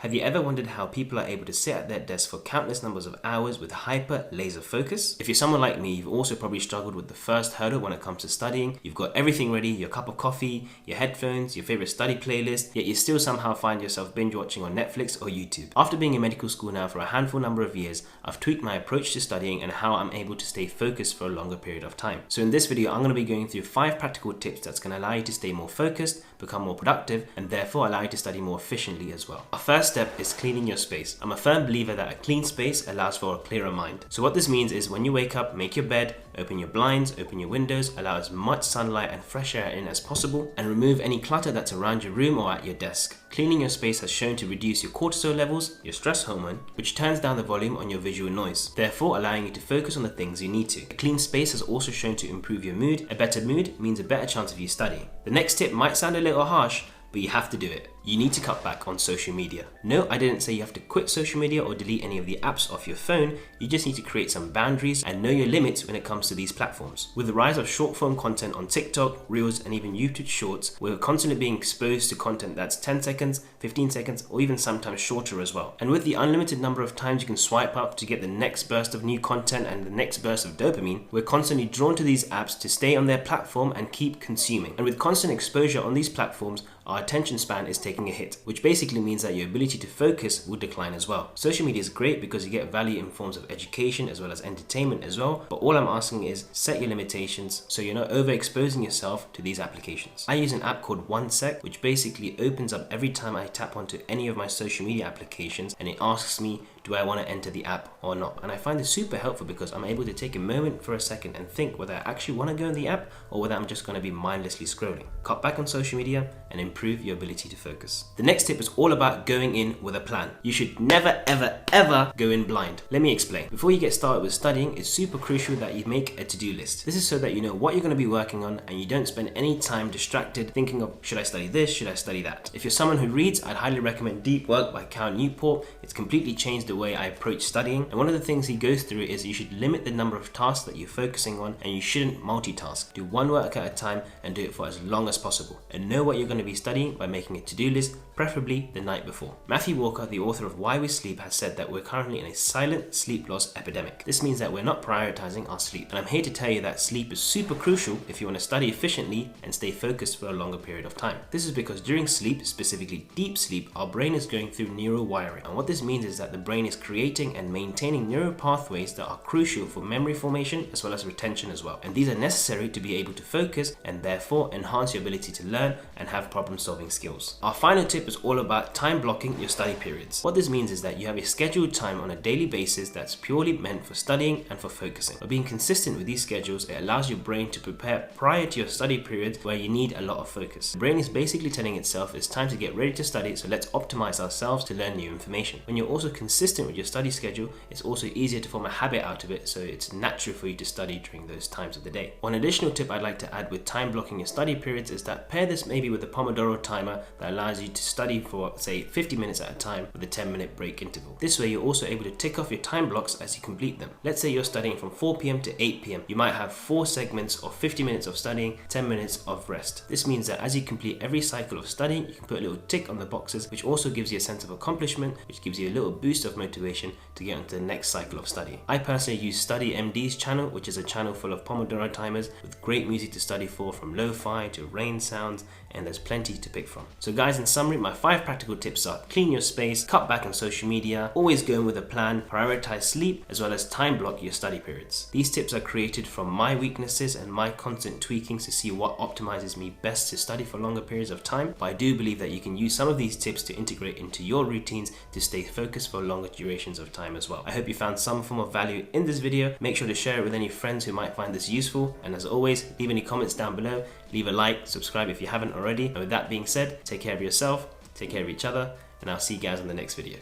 Have you ever wondered how people are able to sit at their desk for countless numbers of hours with hyper laser focus? If you're someone like me, you've also probably struggled with the first hurdle when it comes to studying. You've got everything ready, your cup of coffee, your headphones, your favorite study playlist, yet you still somehow find yourself binge watching on Netflix or YouTube. After being in medical school now for a handful number of years, I've tweaked my approach to studying and how I'm able to stay focused for a longer period of time. So in this video, I'm going to be going through 5 practical tips that's going to allow you to stay more focused, become more productive, and therefore allow you to study more efficiently as well. Our first step is cleaning your space. I'm a firm believer that a clean space allows for a clearer mind. So what this means is when you wake up, make your bed, open your blinds, open your windows, allow as much sunlight and fresh air in as possible, and remove any clutter that's around your room or at your desk. Cleaning your space has shown to reduce your cortisol levels, your stress hormone, which turns down the volume on your visual noise, therefore allowing you to focus on the things you need to. A clean space has also shown to improve your mood. A better mood means a better chance of you studying. The next tip might sound a little harsh, but you have to do it. You need to cut back on social media. No, I didn't say you have to quit social media or delete any of the apps off your phone. You just need to create some boundaries and know your limits when it comes to these platforms. With the rise of short form content on TikTok, Reels, and even YouTube Shorts, we're constantly being exposed to content that's 10 seconds, 15 seconds, or even sometimes shorter as well. And with the unlimited number of times you can swipe up to get the next burst of new content and the next burst of dopamine, we're constantly drawn to these apps to stay on their platform and keep consuming. And with constant exposure on these platforms, our attention span is taking a hit, which basically means that your ability to focus will decline as well. Social media is great because you get value in forms of education as well as entertainment as well, but all I'm asking is set your limitations so you're not overexposing yourself to these applications. I use an app called 1sec, which basically opens up every time I tap onto any of my social media applications, and it asks me, do I want to enter the app or not? And I find this super helpful because I'm able to take a moment for a second and think whether I actually want to go in the app or whether I'm just going to be mindlessly scrolling. Cut back on social media and improve your ability to focus. The next tip is all about going in with a plan. You should never, ever go in blind. Let me explain. Before you get started with studying, it's super crucial that you make a to-do list. This is so that you know what you're going to be working on and you don't spend any time distracted thinking of, should I study this, should I study that? If you're someone who reads, I'd highly recommend Deep Work by Cal Newport. It's completely changed the way I approach studying, and one of the things he goes through is you should limit the number of tasks that you're focusing on, and you shouldn't multitask. Do one work at a time and do it for as long as possible, and know what you're going to be studying by making a to-do list, preferably the night before. Matthew Walker, the author of Why We Sleep, has said that we're currently in a silent sleep loss epidemic. This means that we're not prioritizing our sleep, and I'm here to tell you that sleep is super crucial if you want to study efficiently and stay focused for a longer period of time. This is because during sleep, specifically deep sleep, our brain is going through neural wiring, and what this means is that the brain is creating and maintaining neural pathways that are crucial for memory formation as well as retention as well. And these are necessary to be able to focus and therefore enhance your ability to learn and have problem solving skills. Our final tip is all about time blocking your study periods. What this means is that you have a scheduled time on a daily basis that's purely meant for studying and for focusing. By being consistent with these schedules, it allows your brain to prepare prior to your study periods where you need a lot of focus. The brain is basically telling itself it's time to get ready to study, so let's optimize ourselves to learn new information. When you're also consistent with your study schedule, it's also easier to form a habit out of it, so it's natural for you to study during those times of the day. One additional tip I'd like to add with time blocking your study periods is that pair this maybe with a Pomodoro Timer that allows you to study for, say, 50 minutes at a time with a 10-minute break interval. This way you're also able to tick off your time blocks as you complete them. Let's say you're studying from 4 p.m. to 8 p.m. You might have 4 segments of 50 minutes of studying, 10 minutes of rest. This means that as you complete every cycle of studying, you can put a little tick on the boxes, which also gives you a sense of accomplishment, which gives you a little boost of motivation to get onto the next cycle of study. I personally use Study MD's channel, which is a channel full of Pomodoro timers with great music to study for, from lo-fi to rain sounds, and there's plenty to pick from. So guys, in summary, my 5 practical tips are: clean your space, cut back on social media, always go in with a plan, prioritize sleep, as well as time block your study periods. These tips are created from my weaknesses and my constant tweakings to see what optimizes me best to study for longer periods of time, but I do believe that you can use some of these tips to integrate into your routines to stay focused for longer durations of time as well. I hope you found some form of value in this video. Make sure to share it with any friends who might find this useful, and as always, leave any comments down below, leave a like, subscribe if you haven't already, and with that being said, take care of yourself, take care of each other, and I'll see you guys in the next video.